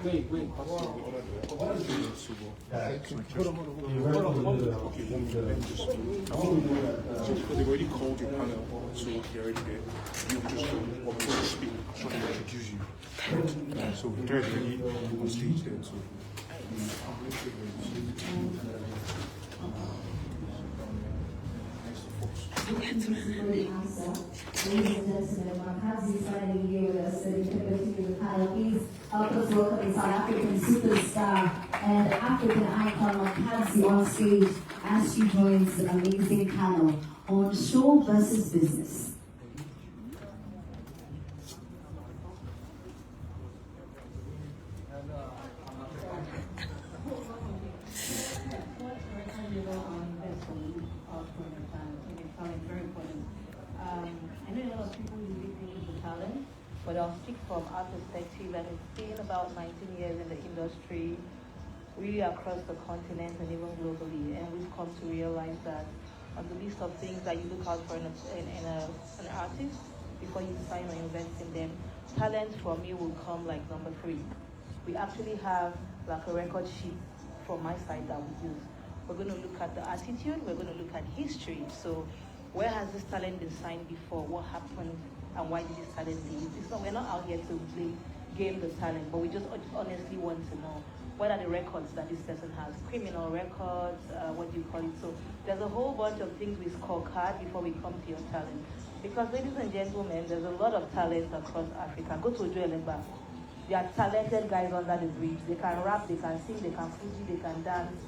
wait. Because they've already called your panel, so you're already there. You just want to speak, so they introduce you. So they're already on stage then. So. Ladies and gentlemen, Makazi signing here with us, and introducing the panel. Please help us welcome the South African superstar and African icon Makazi on stage as she joins the amazing panel on Show versus Business. I know a lot of people really think it's talent, but I'll speak from our perspective, and it's been about 19 years in the industry, really across the continent and even globally, and we've come to realize that on the list of things that you look out for in an artist before you sign or invest in them, talent from you will come like number 3. We actually have like a record sheet from my side that we use. We're going to look at the attitude, we're going to look at history. So where has this talent been signed before? What happened and why did this talent leave? We're not out here to game the talent, but we just honestly want to know what are the records that this person has. Criminal records, what do you call it? So there's a whole bunch of things we scorecard before we come to your talent. Because ladies and gentlemen, there's a lot of talent across Africa. Go to Ojo Elegba. There are talented guys under the bridge. They can rap, they can sing, they can fuji, they can dance.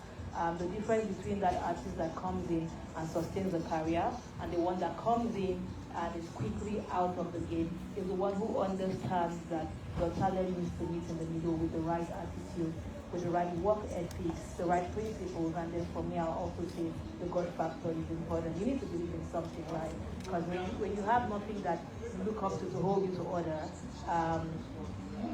The difference between that artist that comes in and sustains a career and the one that comes in and is quickly out of the game is the one who understands that your talent needs to meet in the middle with the right attitude, with the right work ethics, the right principles, and then for me, I'll also say the God factor is important. You need to believe in something, right? Because when you have nothing that you look up to hold you to order,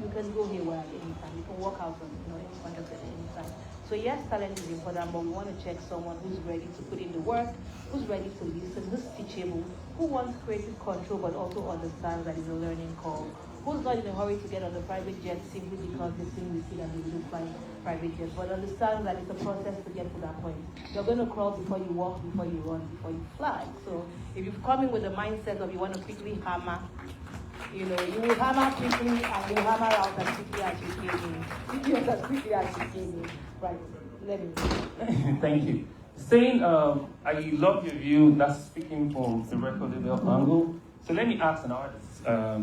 you can go haywire at any time. You can walk out from any context at any time. So yes, talent is important, but we want to check someone who's ready to put in the work, who's ready to listen, who's teachable, who wants creative control but also understands that it's a learning curve, who's not in a hurry to get on the private jet simply because they think we see that they will fly private jets, but understands that it's a process to get to that point. You're going to crawl before you walk, before you run, before you fly. So if you've come in with the mindset of you want to quickly hammer, you will hammer quickly and you hammer out as quickly as you came in. Videos as quickly as you came in. Right, let me see. Thank you. Saying, I love your view, that's speaking from the record label angle. So let me ask an artist. Let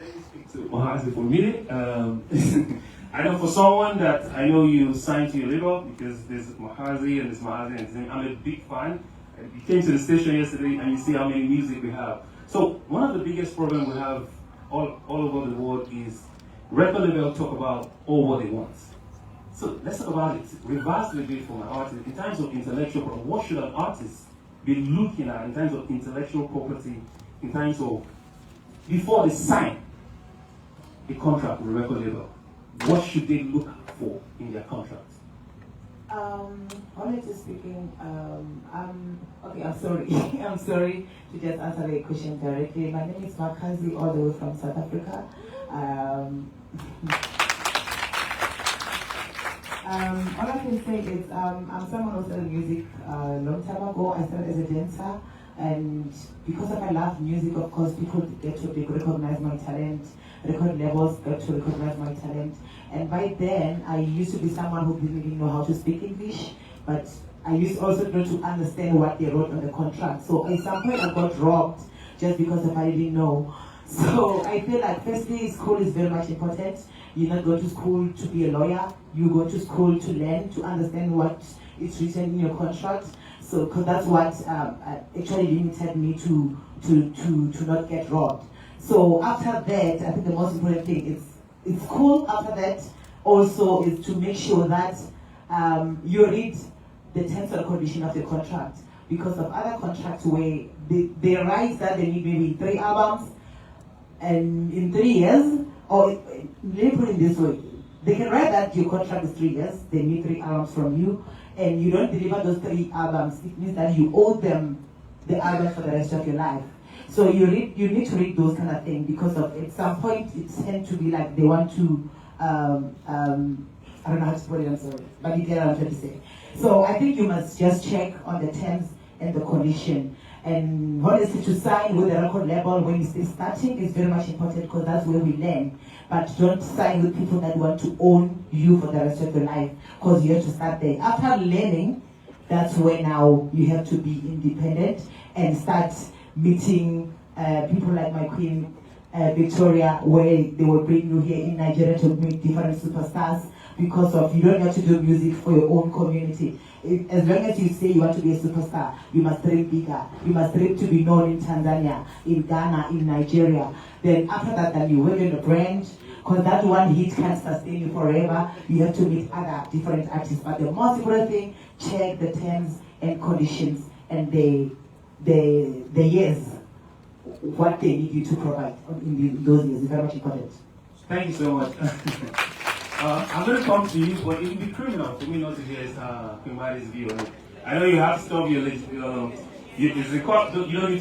me speak to Mahazi for a minute. I know for someone that I know you signed to your label because there's Mahazi and there's Mahazi and I'm a big fan. You came to the station yesterday and you see how many music we have. So one of the biggest problems we have all over the world is record label talk about all what they want. So let's talk about it. Reverse a bit for my artist. In terms of intellectual property, what should an artist be looking at in terms of intellectual property, in terms of before they sign a contract with a record label? What should they look for in their contract? Honestly speaking, I'm sorry. I'm sorry to just answer the question directly. My name is Makazi, all the way from South Africa. All I can say is I'm someone who started music a long time ago. I started as a dancer, and because of my love music, of course, people get to recognize my talent. Record labels get to recognize my talent. And by then, I used to be someone who didn't really know how to speak English, but I used also not to understand what they wrote on the contract. So at some point, I got dropped just because I didn't know. So I feel like firstly, school is very much important. You're not going to school to be a lawyer. You go to school to learn, to understand what is written in your contract. So because that's what actually limited me to not get robbed. So after that, I think the most important thing is it's cool. After that, also is to make sure that you read the terms and conditions of the contract, because of other contracts where they write that they need maybe 3 albums, and in 3 years, or let me put it this way, they can write that your contract is 3 years, they need 3 albums from you, and you don't deliver those 3 albums. It means that you owe them the album for the rest of your life. So you need to read those kind of things because of at some point it tends to be like they want to I don't know how to put it, I'm sorry, but you get what I'm trying to say. So I think you must just check on the terms and the condition. And honestly, to sign with the record label when you stay starting is very much important because that's where we learn. But don't sign with people that want to own you for the rest of your life because you have to start there. After learning, that's when now you have to be independent and start meeting people like my queen, Victoria, where they will bring you here in Nigeria to meet different superstars because of you don't have to do music for your own community. As long as you say you want to be a superstar, you must dream bigger. You must dream to be known in Tanzania, in Ghana, in Nigeria. Then after that, then you work in a brand, because that one hit can't sustain you forever. You have to meet other different artists. But the most important thing, check the terms and conditions and the years, what they need you to provide in those years is very much important. Thank you so much. I'm going to come to you, but it would be criminal for me not to hear Queen Mari's view on it. I know you have stuff you don't need to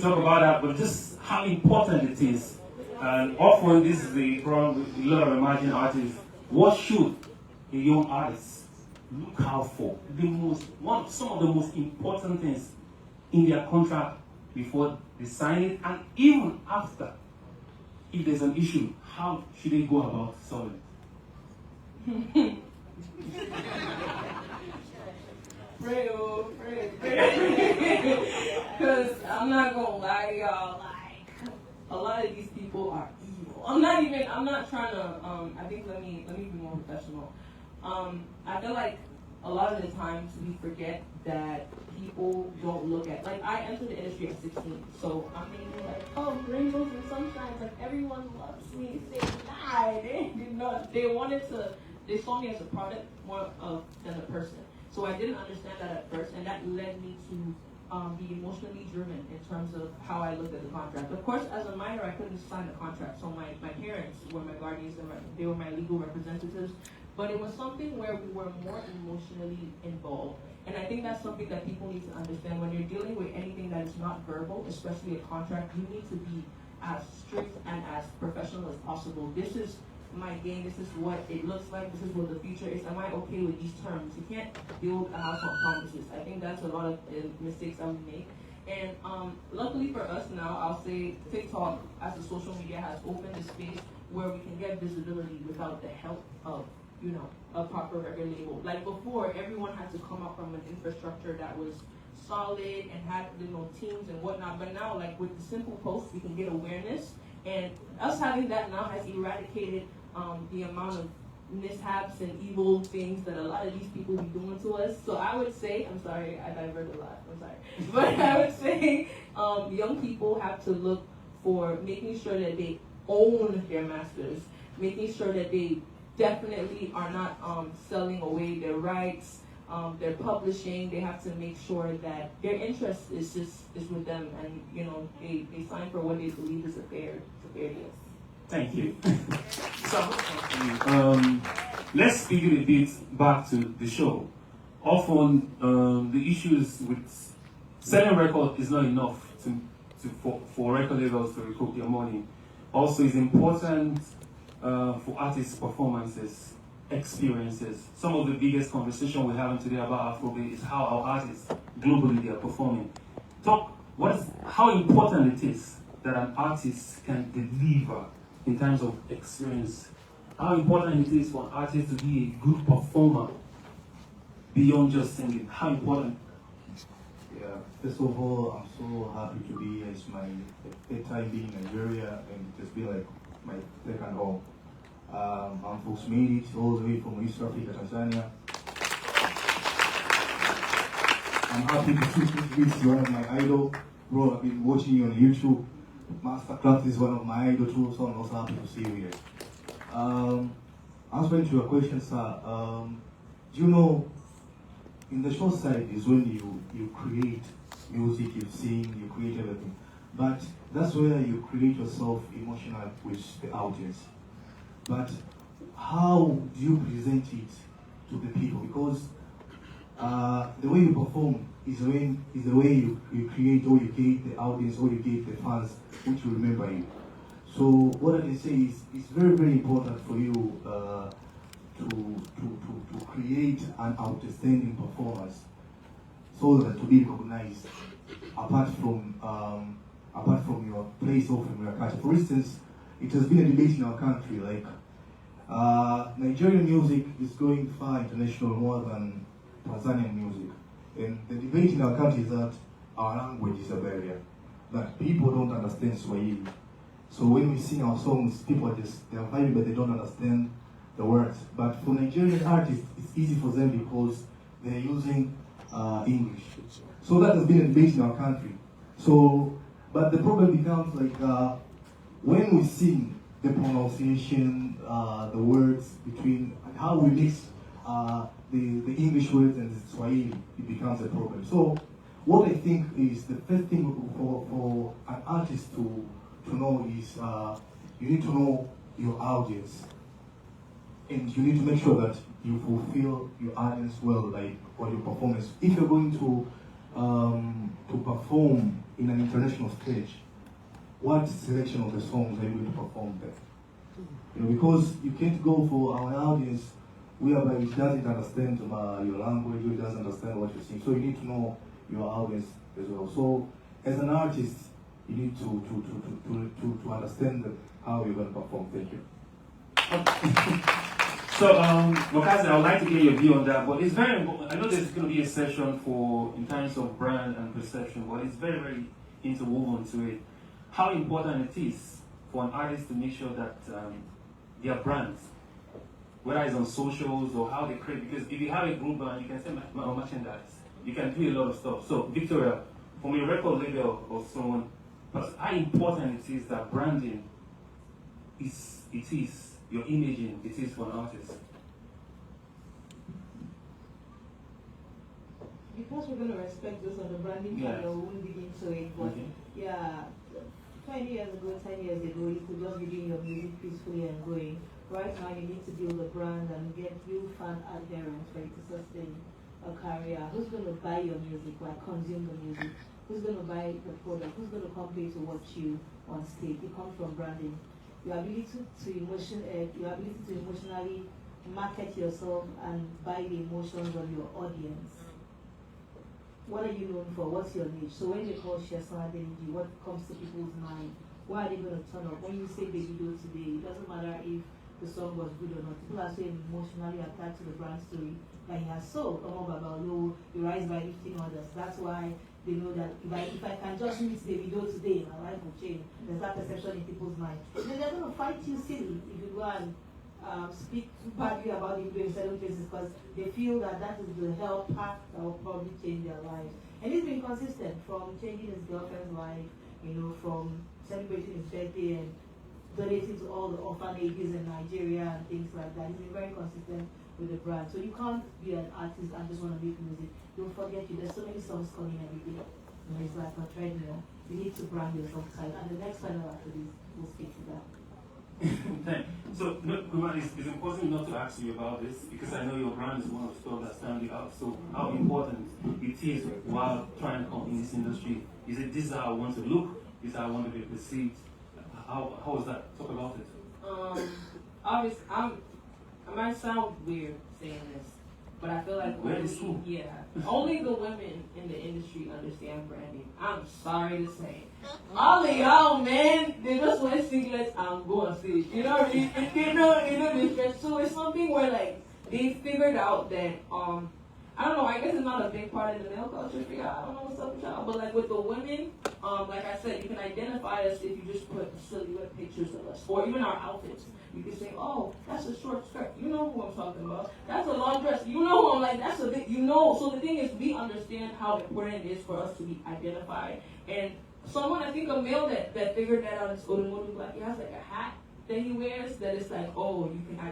talk about that, but just how important it is. And often this is the problem with a lot of emerging artists. What should a young artist look out for? Some of the most important things in their contract before they sign it, and even after, if there's an issue, how should they go about solving it? Pray. Because I'm not gonna lie to y'all, like, a lot of these people are evil. I'm not trying to, I think let me be more professional. I feel like a lot of the times we forget that people don't look at, like, I entered the industry at 16, so I'm thinking like, oh, rainbows and sunshine, like, everyone loves me. They lied. They did not. They saw me as a product more than a person. So I didn't understand that at first, and that led me to be emotionally driven in terms of how I looked at the contract. Of course, as a minor, I couldn't sign a contract, so my parents were my guardians, and they were my legal representatives. But it was something where we were more emotionally involved. And I think that's something that people need to understand. When you're dealing with anything that is not verbal, especially a contract, you need to be as strict and as professional as possible. This is my game, this is what it looks like, this is what the future is. Am I okay with these terms? You can't build a house on promises. I think that's a lot of mistakes that we make. And luckily for us now, I'll say TikTok as a social media has opened a space where we can get visibility without the help of, a proper record label. Like before, everyone had to come up from an infrastructure that was solid and had, teams and whatnot. But now, like with the simple posts, we can get awareness. And us having that now has eradicated the amount of mishaps and evil things that a lot of these people be doing to us. So I would say, I'm sorry, I diverted a lot, I'm sorry. But I would say young people have to look for making sure that they own their masters, making sure that they definitely are not selling away their rights, their publishing. They have to make sure that their interest is with them, and they sign for what they believe is a fair deal. Thank you. So, let's pivot a bit back to the show. Often, the issues with selling record is not enough for record labels to recoup their money. Also, it's important for artists' performances, experiences. Some of the biggest conversation we're having today about Afrobeat is how our artists globally they are performing. How important it is that an artist can deliver in terms of experience. How important it is for an artist to be a good performer beyond just singing. How important? Yeah, first of all, I'm so happy to be here. It's my third time being in Nigeria, and it's been like my second home. I'm folks made it all the way from East Africa, Tanzania. I'm happy to meet one of my idols. Bro, I've been watching you on YouTube. Masterclass is one of my idols too, so I'm also happy to see you here. Answering to your question, sir, do you know, in the show side is when you create music, you sing, you create everything. But that's where you create yourself emotional with the audience. But how do you present it to the people? Because the way you perform is the way you create or you get the audience or you get the fans which will remember you. So what I can say is it's very, very important for you to create an outstanding performance so that to be recognized apart from your place or from your culture. For instance, it has been a debate in our country, like Nigerian music is going far international more than Tanzanian music. And the debate in our country is that our language is a barrier, that people don't understand Swahili. So when we sing our songs, people are they're vibing, but they don't understand the words. But for Nigerian artists, it's easy for them because they're using English. So that has been a debate in our country. So, but the problem becomes like when we sing, the pronunciation, the words between, how we mix the English words and the Swahili, it becomes a problem. So what I think is the first thing for an artist to know is you need to know your audience, and you need to make sure that you fulfill your audience well, like for your performance. If you're going to perform in an international stage, what selection of the songs are you going to perform there? You know, because you can't go for our audience whereby it doesn't understand your language, it doesn't understand what you sing. So you need to know your audience as well. So as an artist, you need to understand how you're going to perform. Thank you. So, Mokazi, I would like to get your view on that, but it's very important. I know there's going to be a session for in terms of brand and perception, but it's very, very interwoven to it. How important it is for an artist to make sure that their brands, whether it's on socials or how they create, because if you have a group band, you can sell merchandise, you can do a lot of stuff. So, Victoria, from a record label or someone, how important it is that branding is your imaging, it is for an artist. Because we're going to respect those on the branding channel, we won't dig into it. But yeah, 20 years ago, 10 years ago, you could just be doing your music peacefully and going. Right now, you need to build a brand and get real fan adherence for you to sustain a career. Who's going to buy your music, like consume the music? Who's going to buy the product? Who's going to come pay to watch you on stage? It comes from branding. Your ability to emotionally market yourself and buy the emotions of your audience. What are you known for? What's your niche? So when they call Sheson Adeniji, what comes to people's mind? Why are they going to turn up? When you say Davido today, it doesn't matter if the song was good or not. People are so emotionally attached to the brand story that he has sold. Omo Baba Olo, he rise by lifting others. That's why they know that if I can just meet Davido today, my life will change. There's that perception in people's mind. Then they're going to fight you silly if you go and speak badly about Davido in certain places because they feel that that is the help path that will probably change their lives. And he's been consistent from changing his girlfriend's life, from celebrating his birthday and donating to all the orphanages in Nigeria and things like that. He's been very consistent with the brand. So you can't be an artist and just want to make music. Don't forget there's so many songs coming every day. It's like a treadmill. You need to brand yourself tight. And the next panel after this will speak to that. So, it's important not to ask you about this because I know your brand is one of the stuff that stands out. So, how important it is while trying to come in this industry? Is it this is how I want to look? This is how I want to be perceived? How is that? Talk about it. Obviously, I might sound weird saying this, but I feel like only the women in the industry understand branding. I'm sorry to say. All of y'all, man, they just wear singlets and go on stage. You know, so it's something where like they figured out that I don't know, I guess it's not a big part of the male culture figure. I don't know what's up with y'all. But like with the women, like I said, you can identify us if you just put silhouette pictures of us. Or even our outfits. You can say, oh, that's a short skirt. You know who I'm talking about. That's a long dress. You know who I'm like, that's a big, So the thing is, we understand how important it is for us to be identified. And someone, I think a male that figured that out is Odumodu Black. He has like a hat that he wears that is like, oh,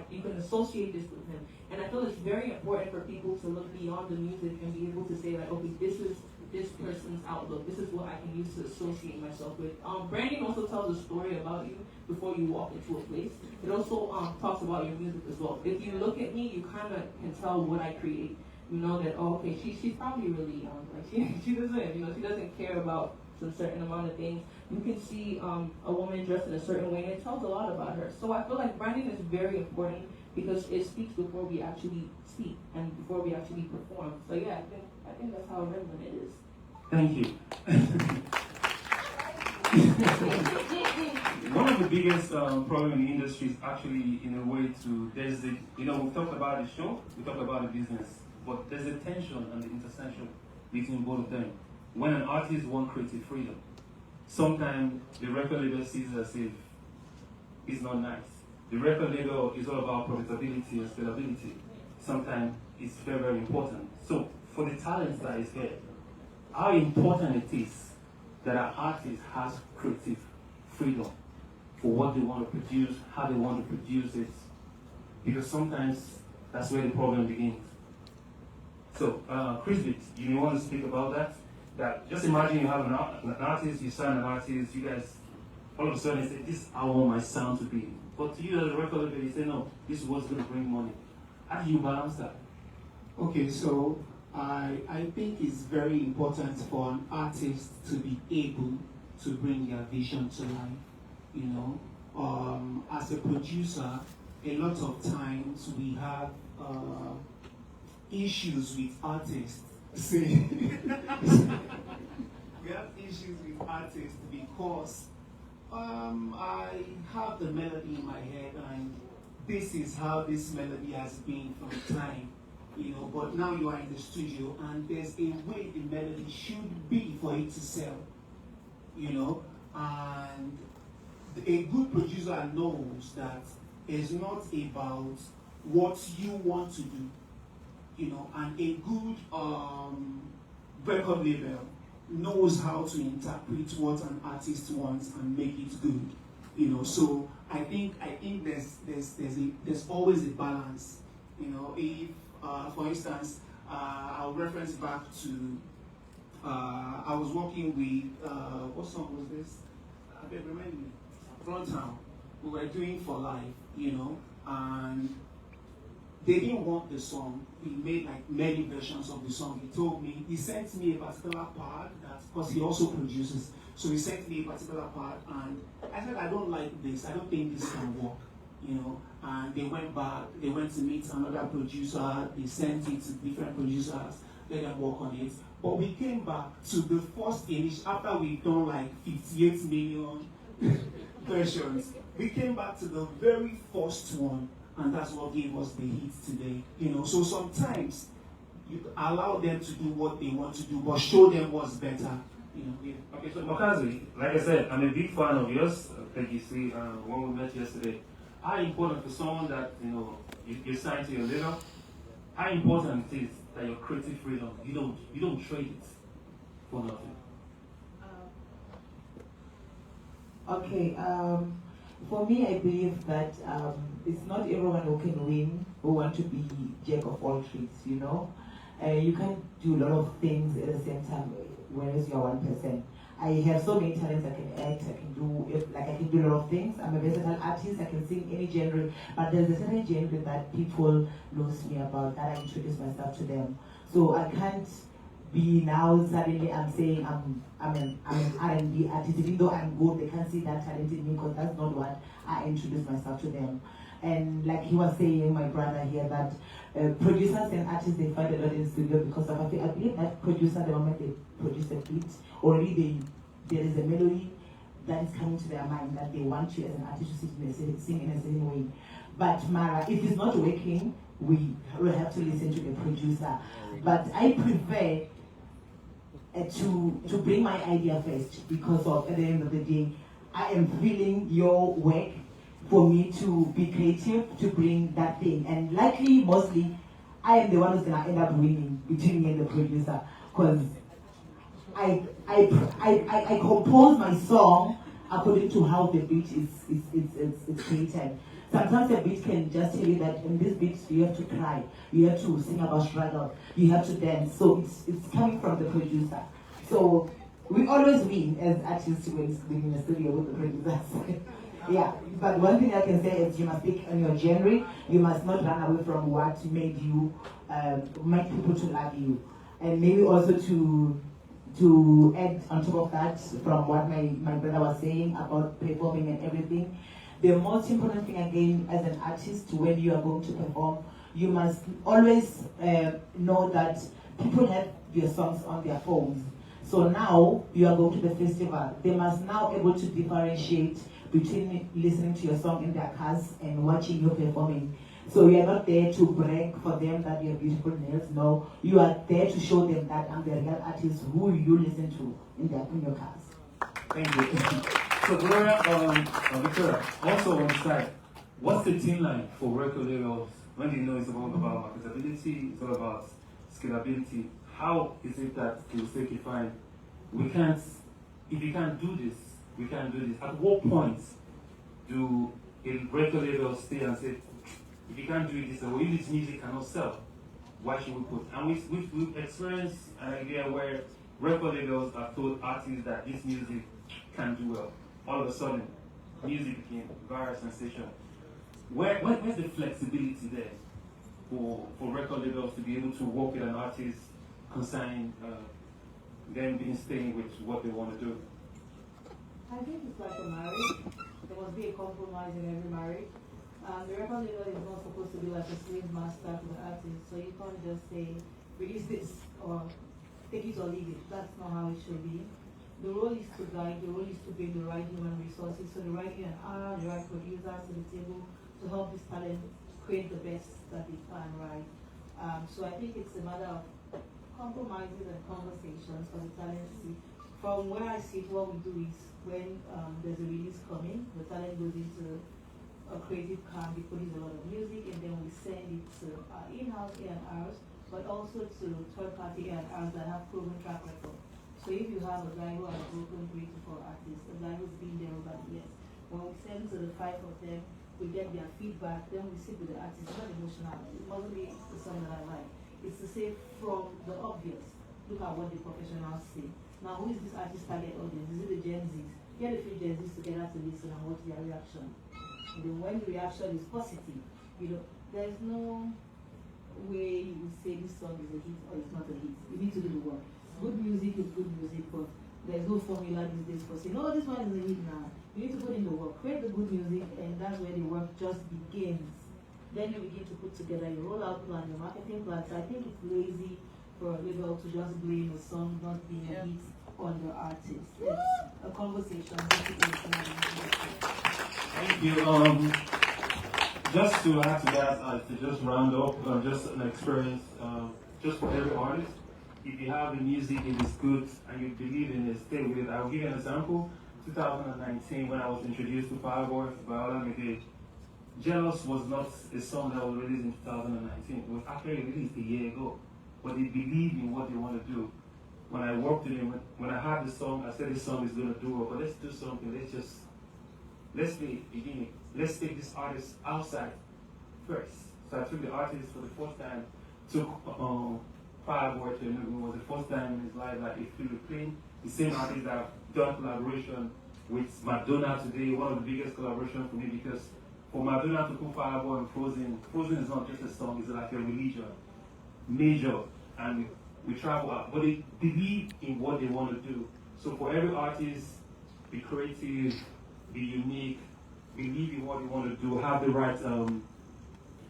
you can associate this with him. And I feel it's very important for people to look beyond the music and be able to say like, okay, this is this person's outlook. This is what I can use to associate myself with. Branding also tells a story about you before you walk into a place. It also talks about your music as well. If you look at me, you kind of can tell what I create. you know that, oh, okay, she's probably really young. Like she doesn't, you know, she doesn't care about some certain amount of things. You can see a woman dressed in a certain way, and it tells a lot about her. So I feel like branding is very important because it speaks before we actually speak and before we actually perform. So yeah, I think that's how relevant it is. Thank you. One of the biggest problems in the industry is actually, in a way, there's the, you know, we talked about the show, we talked about the business, but there's a tension and the intersection between both of them. When an artist wants creative freedom, sometimes the record label sees it as if it's not nice. The record label is all about profitability and scalability. Sometimes it's very, very important. So for the talent that is here, how important it is that an artist has creative freedom for what they want to produce, how they want to produce it, because sometimes that's where the problem begins. So, Chris Vitt, you may want to speak about that. That just imagine you have an artist, you sign an artist, you guys all of a sudden say, this is how I want my sound to be. But to you as a record label, you say, no, this is what's going to bring money. How do you balance that? Okay, so I think it's very important for an artist to be able to bring their vision to life. You know, as a producer, a lot of times we have issues with artists. See, we have issues with artists because I have the melody in my head and this is how this melody has been from time. You know, but now you are in the studio and there's a way the melody should be for it to sell, you know, and a good producer knows that it's not about what you want to do, you know, and a good record label knows how to interpret what an artist wants and make it good, you know. So I think there's always a balance, you know. If for instance, I'll reference back to I was working with what song was this? I don't remember. Fronttown. We were doing For Life, you know, and they didn't want the song. We made like many versions of the song. He told me, he sent me a particular part that, because he also produces, so he sent me a particular part, and I said, I don't like this. I don't think this can work, you know. And they went back. They went to meet another producer. They sent it to different producers. Let them work on it. But we came back to the first initial, after we've done like 58 million versions. We came back to the very first one, and that's what gave us the hit today. You know, so sometimes you allow them to do what they want to do, but show them what's better. You know. Yeah. Okay, so Makazi, like I said, I'm a big fan of yours. Like you see, when we met yesterday, how important for someone that, you know, you signed to your label, how important it is that your creative freedom, you don't trade it for nothing. Okay, for me, I believe that it's not everyone who can win, who want to be jack of all trades, you know. You can't do a lot of things at the same time, whereas you're one person. I have so many talents. I can act, I can do a lot of things. I'm a versatile artist, I can sing any genre, but there's a certain genre that people knows me about, that I introduce myself to them. So I can't be now suddenly I'm saying I'm an R&B artist, even though I'm good, they can't see that talent in me because that's not what I introduce myself to them. And like he was saying, my brother here, that producers and artists, they find a lot in the studio because of, I believe that producer, the moment they produce a beat, already there is a melody that is coming to their mind that they want you as an artist to sing in a certain way. But Mara, if it's not working, we will have to listen to the producer. But I prefer to bring my idea first, because of, at the end of the day, I am feeling your work for me to be creative, to bring that thing. And likely, mostly, I am the one who's gonna end up winning between me and the producer, because I compose my song according to how the beat is created. Sometimes a beat can just tell you that in this beat you have to cry, you have to sing about struggle, you have to dance. So it's coming from the producer. So we always win as artists when we in the studio with the producers. Yeah, but one thing I can say is you must speak on your genre. You must not run away from what made you, make people to love you. And maybe also to add on top of that, from what my brother was saying about performing and everything, the most important thing again as an artist when you are going to perform, you must always know that people have your songs on their phones. So now you are going to the festival. They must now able to differentiate between listening to your song in their cars and watching you performing. So you are not there to brag for them that you have beautiful nails. No, you are there to show them that I'm the real artist who you listen to in your cars. Thank you. So Gloria, Victoria, also on the side, what's the team like for record labels when they know it's all about marketability, it's all about scalability? How is it that they will say, okay, fine, if you can't do this, we can't do this? At what point do a record label stay and say, if you can't do it this way, if this music cannot sell, why should we put? And we've experienced an idea where record labels have told artists that this music can do well. All of a sudden, music became a viral sensation. Where's the flexibility there for record labels to be able to work with an artist concerning them staying with what they want to do? I think it's like a marriage. There must be a compromise in every marriage. The record label is not supposed to be like a slave master to the artist, so you can't just say, release this, or take it or leave it. That's not how it should be. The role is to guide, the role is to bring the right human resources, so the right A&R, the right producers to the table to help this talent create the best that they can, right? So I think it's a matter of compromises and conversations for the talent to see. From where I sit, what we do is when there's a release coming, the talent goes into a creative camp, we produce a lot of music, and then we send it to our in-house A&Rs, but also to third-party A&Rs that have proven track record. So if you have a guy who has broken 3 to 4 artists, a guy who's been there over the years, when we send to the 5 of them, we get their feedback, then we sit with the artist. It's not emotional. It mustn't be the song that I like. It's to say from the obvious, look at what the professionals say. Now, who is this artist target audience? Is it the Gen Zs? Get a few Gen Zs together to listen and watch their reaction. And then when the reaction is positive, there's no way you say this song is a hit or it's not a hit. You need to do the work. Good music is good music, but there's no formula these days for saying, no, this one is a hit now. You need to put in the work, create the good music, and that's where the work just begins. Then you begin to put together your rollout plan, your marketing plan. So I think it's lazy for a label to just blame a song not being a hit on the artist. It's a conversation. Thank you. Just to add to that, to just round up, just an experience, just for every artist. If you have the music, it is good, and you believe in it, stay with it. I'll give you an example. 2019, when I was introduced to Fireboy by Ola Mide, Jealous was not a song that was released in 2019. It was actually released a year ago. But they believe in what they want to do. When I worked with him, when I heard the song, I said this song is going to do it, but let's do something. Let's begin it. Let's take this artist outside first. So I took the artist for the first time, took Fireboy to Enugu. It was the first time in his life that he flew the plane. The same artist that I've done collaboration with Madonna today, one of the biggest collaborations for me, because for Madonna to put Fireboy and Frozen is not just a song, it's like a religion, major, and we travel out. But they believe in what they want to do. So for every artist, be creative, be unique, believe in what you want to do, have the right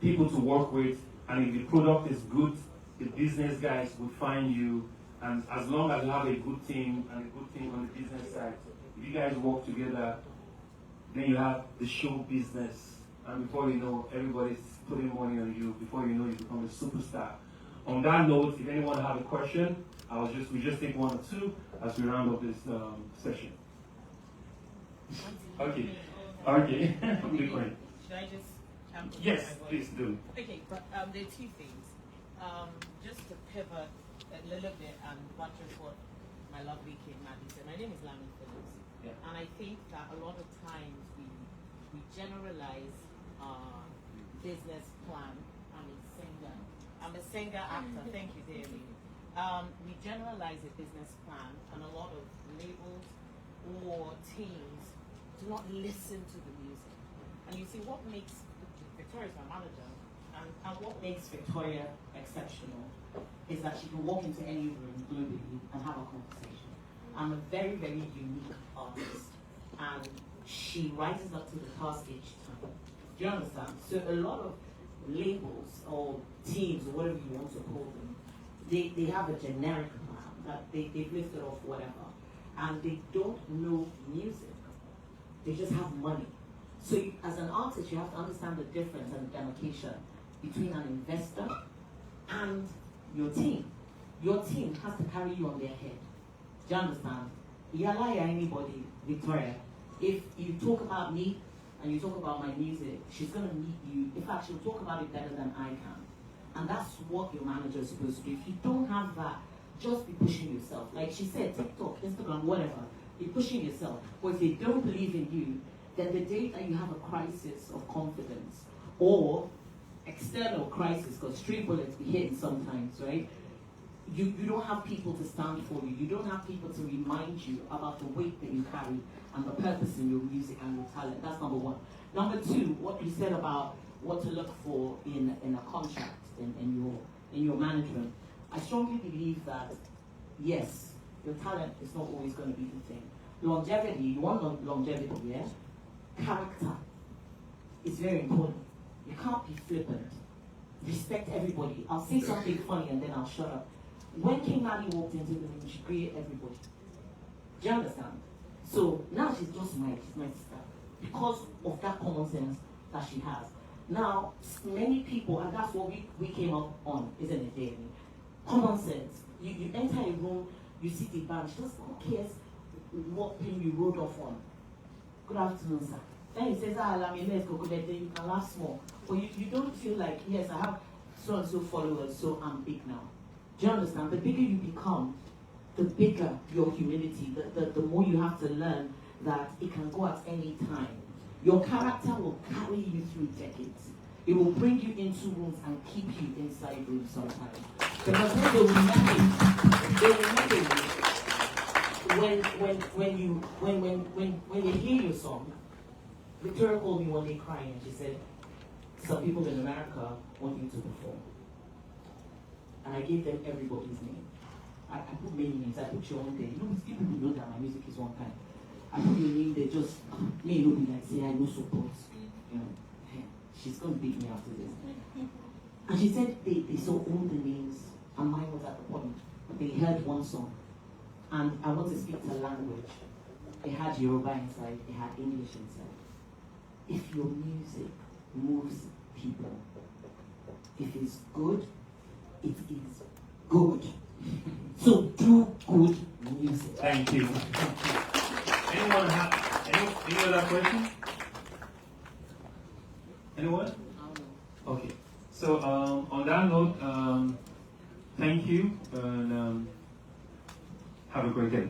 people to work with, and if the product is good, the business guys will find you. And as long as you have a good team and a good team on the business side, if you guys work together, then you have the show business. And before you know, everybody's putting money on you. Before you know, you become a superstar. On that note, if anyone have a question, we just take 1 or 2 as we round up this session. Okay. Okay. Should I just yes, please do. Okay, but there are 2 things. Just to pivot a little bit and buttress what my lovely Kate Maddie said. My name is Lami Phillips. Yeah. And I think that a lot of times we generalize business plan. I'm a singer actor. Thank you, dearly. We generalize a business plan, and a lot of labels or teams do not listen to the music. And you see what makes Victoria's my manager, and what makes Victoria exceptional is that she can walk into any room globally and have a conversation. I'm a very, very unique artist, and she rises up to the task each time. Do you understand? So a lot of labels or teams or whatever you want to call them, they have a generic plan that they've lifted off whatever, and they don't know music. They just have money. So you, as an artist, you have to understand the difference and the demarcation between an investor and your team. Your team has to carry you on their head. Do you understand? Yala anybody, Victoria, if you talk about me and you talk about my music, she's going to meet you. In fact, she'll talk about it better than I can. And that's what your manager is supposed to do. If you don't have that, just be pushing yourself. Like she said, TikTok, Instagram, whatever, be pushing yourself. But if they don't believe in you, then the day that you have a crisis of confidence or external crisis, because street bullets be hitting sometimes, right? You don't have people to stand for you. You don't have people to remind you about the weight that you carry and the purpose in your music and your talent. That's number one. Number two, what you said about what to look for in a contract, in your management. I strongly believe that, yes, your talent is not always going to be the thing. Longevity, you want longevity, yeah? Character is very important. You can't be flippant. Respect everybody. I'll say something funny and then I'll shut up. When King Mali walked into the room, she greeted everybody. Do you understand? So now she's just she's my sister. Because of that common sense that she has. Now, many people, and that's what we came up on, isn't it, David? Common sense. You enter a room, you see the band, she just who cares what pin you rode off on. Good afternoon, sir. Then he says, let's go, then you can laugh small. But you don't feel like, yes, I have so and so followers, so I'm big now. Do you understand? The bigger you become, the bigger your humility, the more you have to learn that it can go at any time. Your character will carry you through decades. It will bring you into rooms and keep you inside rooms sometimes. Because when they remember you, when they hear your song, Victoria called me one day crying and she said, some people in America want you to perform. And I gave them everybody's name. I put many names. I put your own there. You know, people know that my music is one kind. I put your name there, just me no be like say I no support. You know, she's gonna beat me after this. And she said they saw all the names and mine was at the bottom. But they heard one song. And I want to speak to language. It had Yoruba inside, it had English inside. If your music moves people, if it's good, it is good. So do good music. Thank you. Anyone have any other question? Anyone? Okay. So on that note, thank you and have a great day.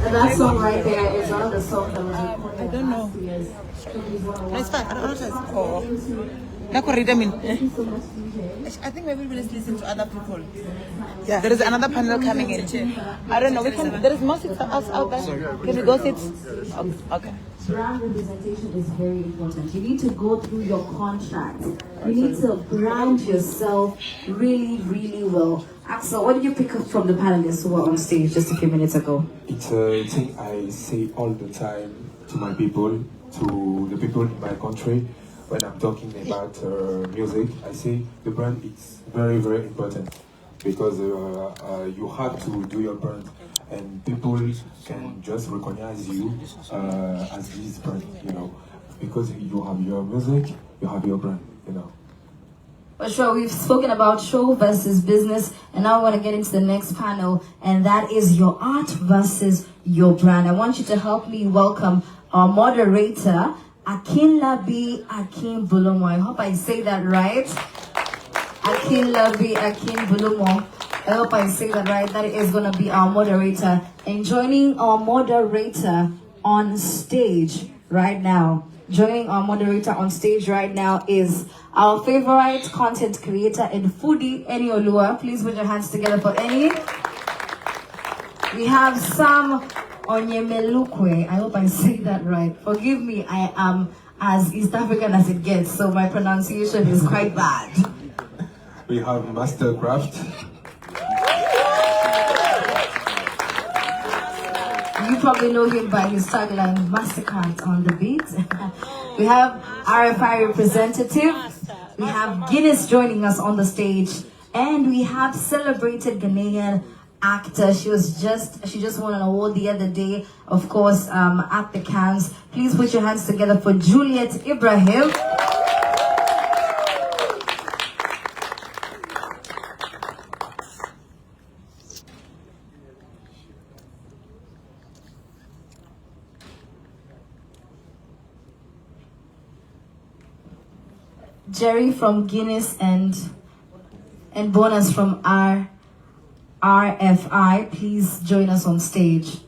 That song right there is one of the songs that was recorded. I don't know. It's fine. I don't know. I think maybe we'll listen to other people. Yeah. There is another panel coming in. I don't know. There is more seats out there. Can we go sit? Okay. brand representation is very important. You need to go through your contract. You need to brand yourself really, really well. Axel, what did you pick up from the panelists who were on stage just a few minutes ago? It's a thing I say all the time to my people, to the people in my country. When I'm talking about music, I say the brand is very, very important because you have to do your brand, and people can just recognize you as this brand, you know, because you have your music, you have your brand, you know. For sure, we've spoken about show versus business, and now I want to get into the next panel, and that is your art versus your brand. I want you to help me welcome our moderator, Akinlabi Akinbulumo. I hope I say that right. Akinlabi Akinbulumo. I hope I say that right. That is going to be our moderator. And joining our moderator on stage right now, is our favorite content creator and foodie, Eni Olua. Please put your hands together for Eni. We have Sam Onyemelukwe. I hope I say that right. Forgive me, I am as East African as it gets, so my pronunciation is quite bad. We have Mastercraft. You probably know him by his tagline, Mastercard on the beat. We have RFI representative. We have Guinness joining us on the stage. And we have celebrated Ghanaian actor. She just won an award the other day, of course, at the Cannes. Please put your hands together for Juliet Ibrahim. Jerry from Guinness and Bonus from RFI, please join us on stage.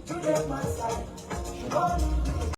You get my side, you want me.